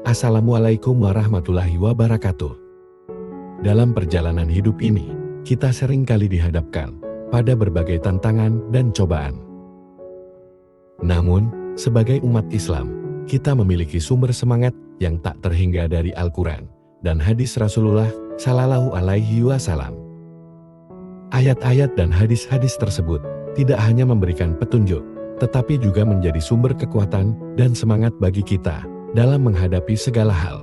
Assalamualaikum warahmatullahi wabarakatuh. Dalam perjalanan hidup ini, kita sering kali dihadapkan pada berbagai tantangan dan cobaan. Namun, sebagai umat Islam, kita memiliki sumber semangat yang tak terhingga dari Al-Quran dan hadis Rasulullah Shallallahu Alaihi Wasallam. Ayat-ayat dan hadis-hadis tersebut tidak hanya memberikan petunjuk, tetapi juga menjadi sumber kekuatan dan semangat bagi kita dalam menghadapi segala hal.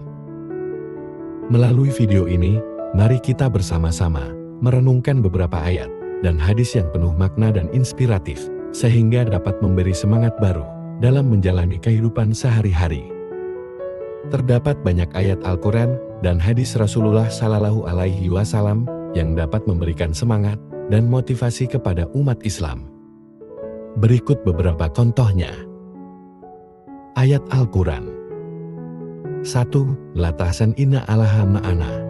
Melalui video ini, mari kita bersama-sama merenungkan beberapa ayat dan hadis yang penuh makna dan inspiratif, sehingga dapat memberi semangat baru dalam menjalani kehidupan sehari-hari. Terdapat banyak ayat Al-Quran dan hadis Rasulullah Shallallahu Alaihi Wasallam yang dapat memberikan semangat dan motivasi kepada umat Islam. Berikut beberapa contohnya. Ayat Al-Quran. 1. La tahzan inna Allaha ma'ana.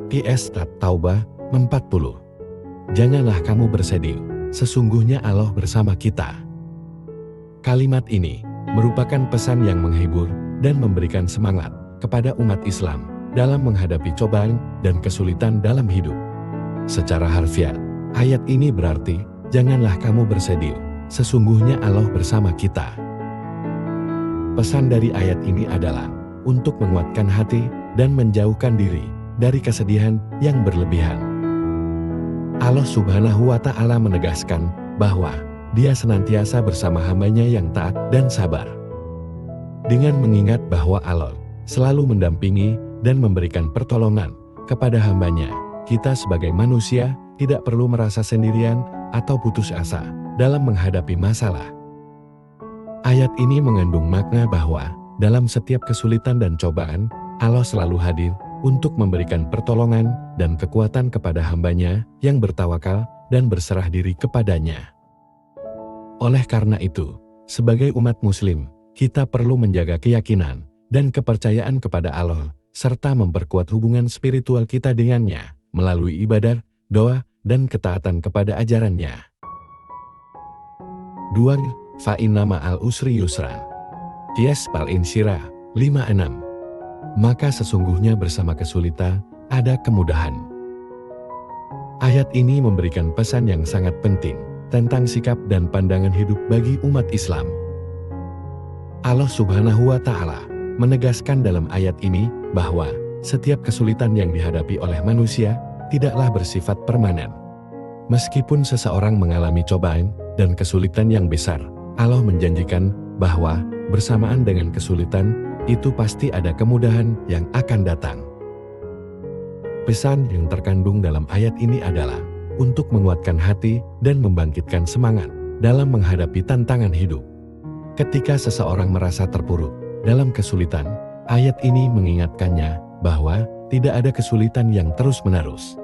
PS At-Taubah 40. Janganlah kamu bersedih, sesungguhnya Allah bersama kita. Kalimat ini merupakan pesan yang menghibur dan memberikan semangat kepada umat Islam dalam menghadapi cobaan dan kesulitan dalam hidup. Secara harfiah, ayat ini berarti, janganlah kamu bersedih, sesungguhnya Allah bersama kita. Pesan dari ayat ini adalah untuk menguatkan hati dan menjauhkan diri dari kesedihan yang berlebihan. Allah Subhanahu wa Ta'ala menegaskan bahwa Dia senantiasa bersama hambanya yang taat dan sabar. Dengan mengingat bahwa Allah selalu mendampingi dan memberikan pertolongan kepada hambanya, kita sebagai manusia tidak perlu merasa sendirian atau putus asa dalam menghadapi masalah. Ayat ini mengandung makna bahwa dalam setiap kesulitan dan cobaan, Allah selalu hadir untuk memberikan pertolongan dan kekuatan kepada hambanya yang bertawakal dan berserah diri kepadanya. Oleh karena itu, sebagai umat muslim, kita perlu menjaga keyakinan dan kepercayaan kepada Allah, serta memperkuat hubungan spiritual kita dengannya, melalui ibadah, doa, dan ketaatan kepada ajarannya. 2. Fa inna ma'al usri yusra. Qiyas Al-Insyirah 56. Maka sesungguhnya bersama kesulitan, ada kemudahan. Ayat ini memberikan pesan yang sangat penting tentang sikap dan pandangan hidup bagi umat Islam. Allah Subhanahu wa Ta'ala menegaskan dalam ayat ini bahwa setiap kesulitan yang dihadapi oleh manusia tidaklah bersifat permanen. Meskipun seseorang mengalami cobaan dan kesulitan yang besar, Allah menjanjikan bahwa bersamaan dengan kesulitan itu pasti ada kemudahan yang akan datang. Pesan yang terkandung dalam ayat ini adalah untuk menguatkan hati dan membangkitkan semangat dalam menghadapi tantangan hidup. Ketika seseorang merasa terpuruk dalam kesulitan, ayat ini mengingatkannya bahwa tidak ada kesulitan yang terus-menerus.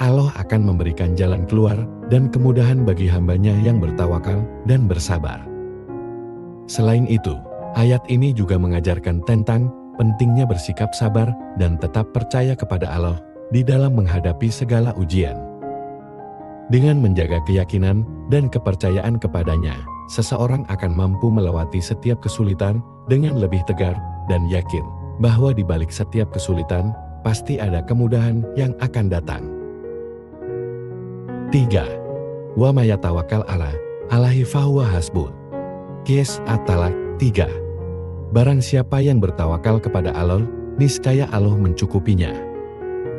Allah akan memberikan jalan keluar dan kemudahan bagi hambanya yang bertawakal dan bersabar. Selain itu, ayat ini juga mengajarkan tentang pentingnya bersikap sabar dan tetap percaya kepada Allah di dalam menghadapi segala ujian. Dengan menjaga keyakinan dan kepercayaan kepadanya, seseorang akan mampu melewati setiap kesulitan dengan lebih tegar dan yakin bahwa di balik setiap kesulitan pasti ada kemudahan yang akan datang. 3. Wa may yatawakkal 'ala Allahi fahuwa hasbuh. Qiyas At-Talaq 3. Barang siapa yang bertawakal kepada Allah, niscaya Allah mencukupinya.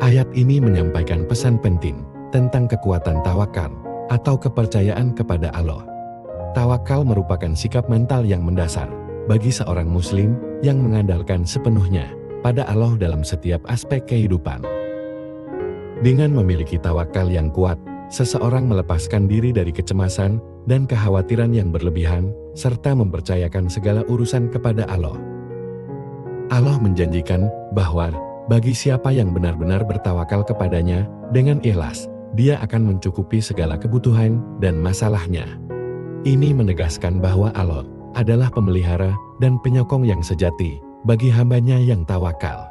Ayat ini menyampaikan pesan penting tentang kekuatan tawakal atau kepercayaan kepada Allah. Tawakal merupakan sikap mental yang mendasar bagi seorang muslim yang mengandalkan sepenuhnya pada Allah dalam setiap aspek kehidupan. Dengan memiliki tawakal yang kuat, seseorang melepaskan diri dari kecemasan dan kekhawatiran yang berlebihan, serta mempercayakan segala urusan kepada Allah. Allah menjanjikan bahwa bagi siapa yang benar-benar bertawakal kepadanya dengan ikhlas, Dia akan mencukupi segala kebutuhan dan masalahnya. Ini menegaskan bahwa Allah adalah pemelihara dan penyokong yang sejati bagi hambanya yang tawakal.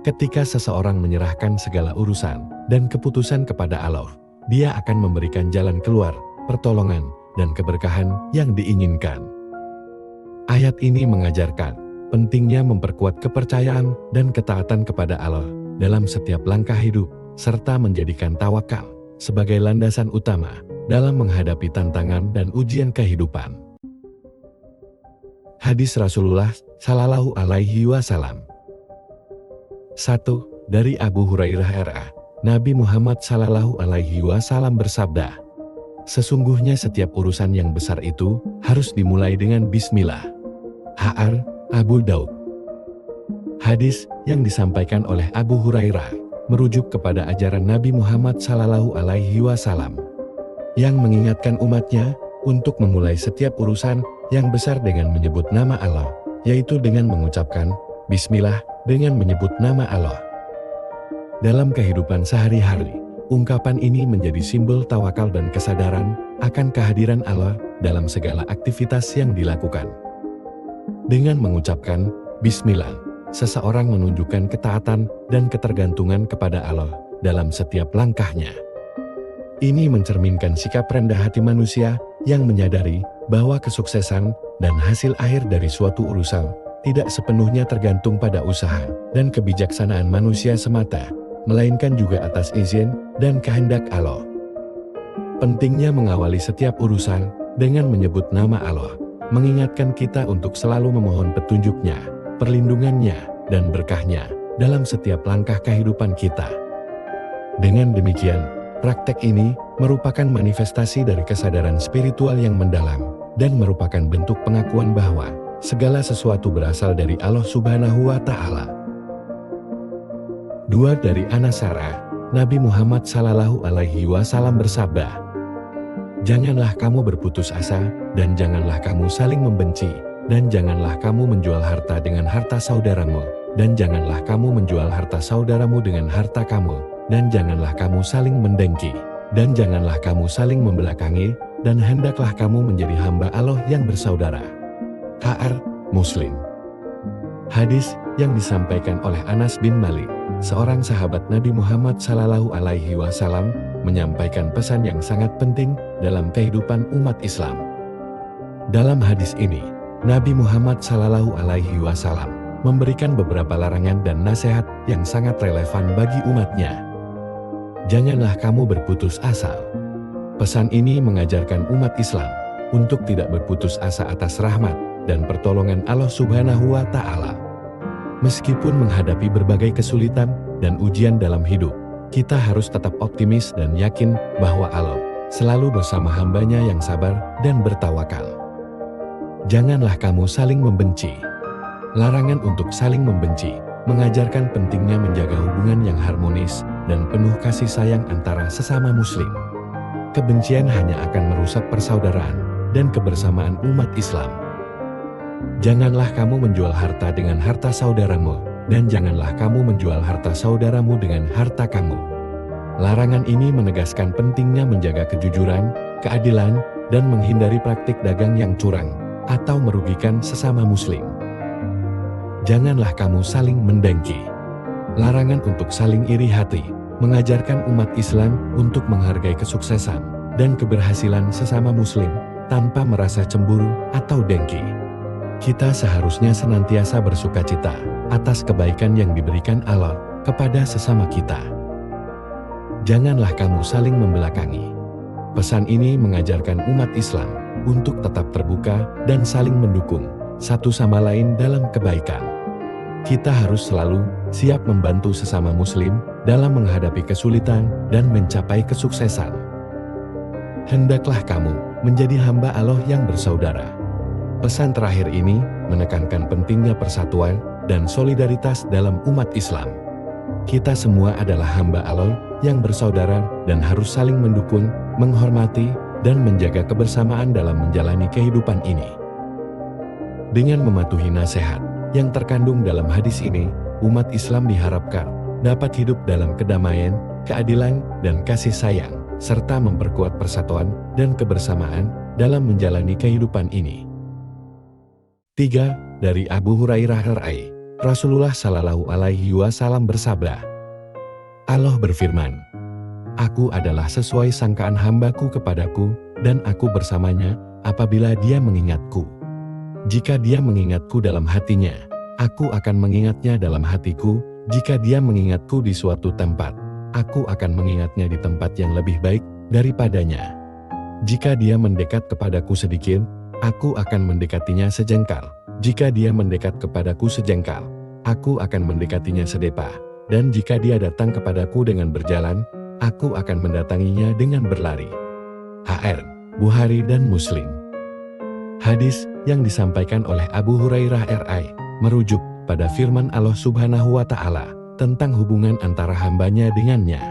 Ketika seseorang menyerahkan segala urusan dan keputusan kepada Allah, Dia akan memberikan jalan keluar, pertolongan, dan keberkahan yang diinginkan. Ayat ini mengajarkan pentingnya memperkuat kepercayaan dan ketaatan kepada Allah dalam setiap langkah hidup, serta menjadikan tawakal sebagai landasan utama dalam menghadapi tantangan dan ujian kehidupan. Hadis Rasulullah Shallallahu Alaihi Wasallam. 1. Dari Abu Hurairah R.A. Nabi Muhammad Shallallahu Alaihi Wasallam bersabda, "Sesungguhnya setiap urusan yang besar itu harus dimulai dengan Bismillah." H.R. Abu Daud. Hadis yang disampaikan oleh Abu Hurairah merujuk kepada ajaran Nabi Muhammad Shallallahu Alaihi Wasallam yang mengingatkan umatnya untuk memulai setiap urusan yang besar dengan menyebut nama Allah, yaitu dengan mengucapkan Bismillah dengan menyebut nama Allah. Dalam kehidupan sehari-hari, ungkapan ini menjadi simbol tawakal dan kesadaran akan kehadiran Allah dalam segala aktivitas yang dilakukan. Dengan mengucapkan Bismillah, seseorang menunjukkan ketaatan dan ketergantungan kepada Allah dalam setiap langkahnya. Ini mencerminkan sikap rendah hati manusia yang menyadari bahwa kesuksesan dan hasil akhir dari suatu urusan tidak sepenuhnya tergantung pada usaha dan kebijaksanaan manusia semata, melainkan juga atas izin dan kehendak Allah. Pentingnya mengawali setiap urusan dengan menyebut nama Allah, mengingatkan kita untuk selalu memohon petunjuknya, perlindungannya, dan berkahnya dalam setiap langkah kehidupan kita. Dengan demikian, praktek ini merupakan manifestasi dari kesadaran spiritual yang mendalam dan merupakan bentuk pengakuan bahwa segala sesuatu berasal dari Allah Subhanahu wa Ta'ala. 2. Dari Anas R.A. Nabi Muhammad Shallallahu Alaihi Wasallam bersabda, "Janganlah kamu berputus asa, dan janganlah kamu saling membenci, dan janganlah kamu menjual harta dengan harta saudaramu, dan janganlah kamu menjual harta saudaramu dengan harta kamu, dan janganlah kamu saling mendengki, dan janganlah kamu saling membelakangi, dan hendaklah kamu menjadi hamba Allah yang bersaudara." H.R. Muslim. Hadis yang disampaikan oleh Anas bin Malik, seorang sahabat Nabi Muhammad Shallallahu Alaihi Wasallam, menyampaikan pesan yang sangat penting dalam kehidupan umat Islam. Dalam hadis ini, Nabi Muhammad Shallallahu Alaihi Wasallam memberikan beberapa larangan dan nasihat yang sangat relevan bagi umatnya. Janganlah kamu berputus asa. Pesan ini mengajarkan umat Islam untuk tidak berputus asa atas rahmat dan pertolongan Allah Subhanahu wa Ta'ala. Meskipun menghadapi berbagai kesulitan dan ujian dalam hidup, kita harus tetap optimis dan yakin bahwa Allah selalu bersama hambanya yang sabar dan bertawakal. Janganlah kamu saling membenci. Larangan untuk saling membenci mengajarkan pentingnya menjaga hubungan yang harmonis dan penuh kasih sayang antara sesama muslim. Kebencian hanya akan merusak persaudaraan dan kebersamaan umat Islam. Janganlah kamu menjual harta dengan harta saudaramu, dan janganlah kamu menjual harta saudaramu dengan harta kamu. Larangan ini menegaskan pentingnya menjaga kejujuran, keadilan, dan menghindari praktik dagang yang curang atau merugikan sesama muslim. Janganlah kamu saling mendengki. Larangan untuk saling iri hati mengajarkan umat Islam untuk menghargai kesuksesan dan keberhasilan sesama muslim tanpa merasa cemburu atau dengki. Kita seharusnya senantiasa bersukacita atas kebaikan yang diberikan Allah kepada sesama kita. Janganlah kamu saling membelakangi. Pesan ini mengajarkan umat Islam untuk tetap terbuka dan saling mendukung satu sama lain dalam kebaikan. Kita harus selalu siap membantu sesama muslim dalam menghadapi kesulitan dan mencapai kesuksesan. Hendaklah kamu menjadi hamba Allah yang bersaudara. Pesan terakhir ini menekankan pentingnya persatuan dan solidaritas dalam umat Islam. Kita semua adalah hamba Allah yang bersaudara dan harus saling mendukung, menghormati, dan menjaga kebersamaan dalam menjalani kehidupan ini. Dengan mematuhi nasihat yang terkandung dalam hadis ini, umat Islam diharapkan dapat hidup dalam kedamaian, keadilan, dan kasih sayang, serta memperkuat persatuan dan kebersamaan dalam menjalani kehidupan ini. 3. Dari Abu Hurairah R.A. Rasulullah Shallallahu Alaihi Wasallam bersabda, Allah berfirman, "Aku adalah sesuai sangkaan hambaku kepadaku, dan aku bersamanya apabila dia mengingatku. Jika dia mengingatku dalam hatinya, Aku akan mengingatnya dalam hatiku, jika dia mengingatku di suatu tempat. Aku akan mengingatnya di tempat yang lebih baik daripadanya. Jika dia mendekat kepadaku sedikit, aku akan mendekatinya sejengkal. Jika dia mendekat kepadaku sejengkal, aku akan mendekatinya sedepah. Dan jika dia datang kepadaku dengan berjalan, aku akan mendatanginya dengan berlari. HR, Bukhari dan Muslim. Hadis yang disampaikan oleh Abu Hurairah RI merujuk pada firman Allah Subhanahu wa Ta'ala tentang hubungan antara hambanya dengannya.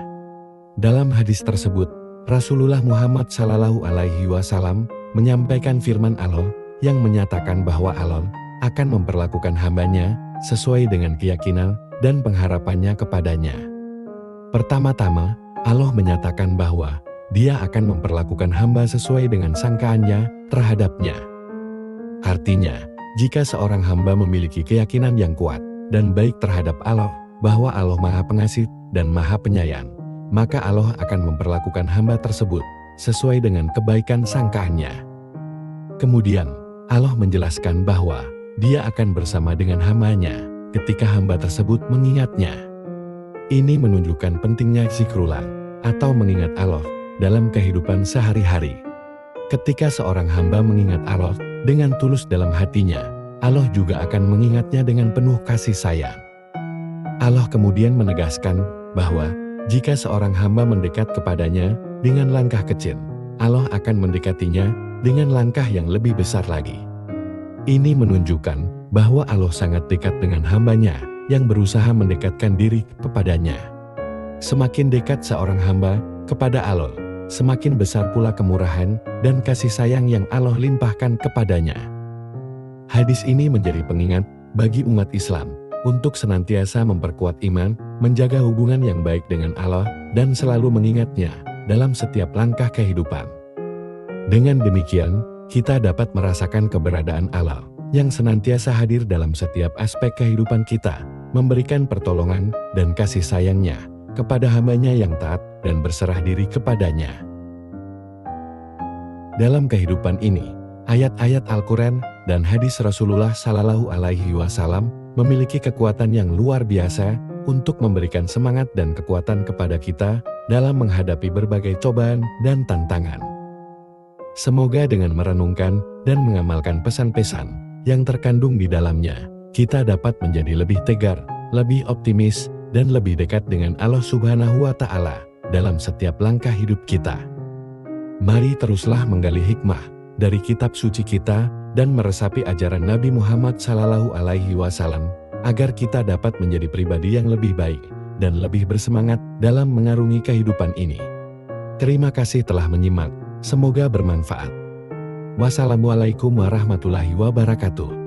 Dalam hadis tersebut, Rasulullah Muhammad Sallallahu Alaihi Wasallam menyampaikan firman Allah yang menyatakan bahwa Allah akan memperlakukan hambanya sesuai dengan keyakinan dan pengharapannya kepadanya. Pertama-tama, Allah menyatakan bahwa Dia akan memperlakukan hamba sesuai dengan sangkaannya terhadapnya. Artinya, jika seorang hamba memiliki keyakinan yang kuat dan baik terhadap Allah, bahwa Allah Maha Pengasih dan Maha Penyayang, maka Allah akan memperlakukan hamba tersebut sesuai dengan kebaikan sangkaannya. Kemudian, Allah menjelaskan bahwa Dia akan bersama dengan hambanya ketika hamba tersebut mengingatnya. Ini menunjukkan pentingnya zikrullah atau mengingat Allah dalam kehidupan sehari-hari. Ketika seorang hamba mengingat Allah dengan tulus dalam hatinya, Allah juga akan mengingatnya dengan penuh kasih sayang. Allah kemudian menegaskan bahwa jika seorang hamba mendekat kepadanya dengan langkah kecil, Allah akan mendekatinya dengan langkah yang lebih besar lagi. Ini menunjukkan bahwa Allah sangat dekat dengan hambanya yang berusaha mendekatkan diri kepadanya. Semakin dekat seorang hamba kepada Allah, semakin besar pula kemurahan dan kasih sayang yang Allah limpahkan kepadanya. Hadis ini menjadi pengingat bagi umat Islam untuk senantiasa memperkuat iman, menjaga hubungan yang baik dengan Allah, dan selalu mengingatnya dalam setiap langkah kehidupan. Dengan demikian, kita dapat merasakan keberadaan Allah yang senantiasa hadir dalam setiap aspek kehidupan kita, memberikan pertolongan dan kasih sayangnya kepada hambanya yang taat dan berserah diri kepadanya. Dalam kehidupan ini, ayat-ayat Al-Quran dan hadis Rasulullah Sallallahu Alaihi Wasallam memiliki kekuatan yang luar biasa untuk memberikan semangat dan kekuatan kepada kita dalam menghadapi berbagai cobaan dan tantangan. Semoga dengan merenungkan dan mengamalkan pesan-pesan yang terkandung di dalamnya, kita dapat menjadi lebih tegar, lebih optimis, dan lebih dekat dengan Allah Subhanahu wa Ta'ala dalam setiap langkah hidup kita. Mari teruslah menggali hikmah dari kitab suci kita dan meresapi ajaran Nabi Muhammad Sallallahu Alaihi Wasallam agar kita dapat menjadi pribadi yang lebih baik dan lebih bersemangat dalam mengarungi kehidupan ini. Terima kasih telah menyimak, semoga bermanfaat. Wassalamualaikum warahmatullahi wabarakatuh.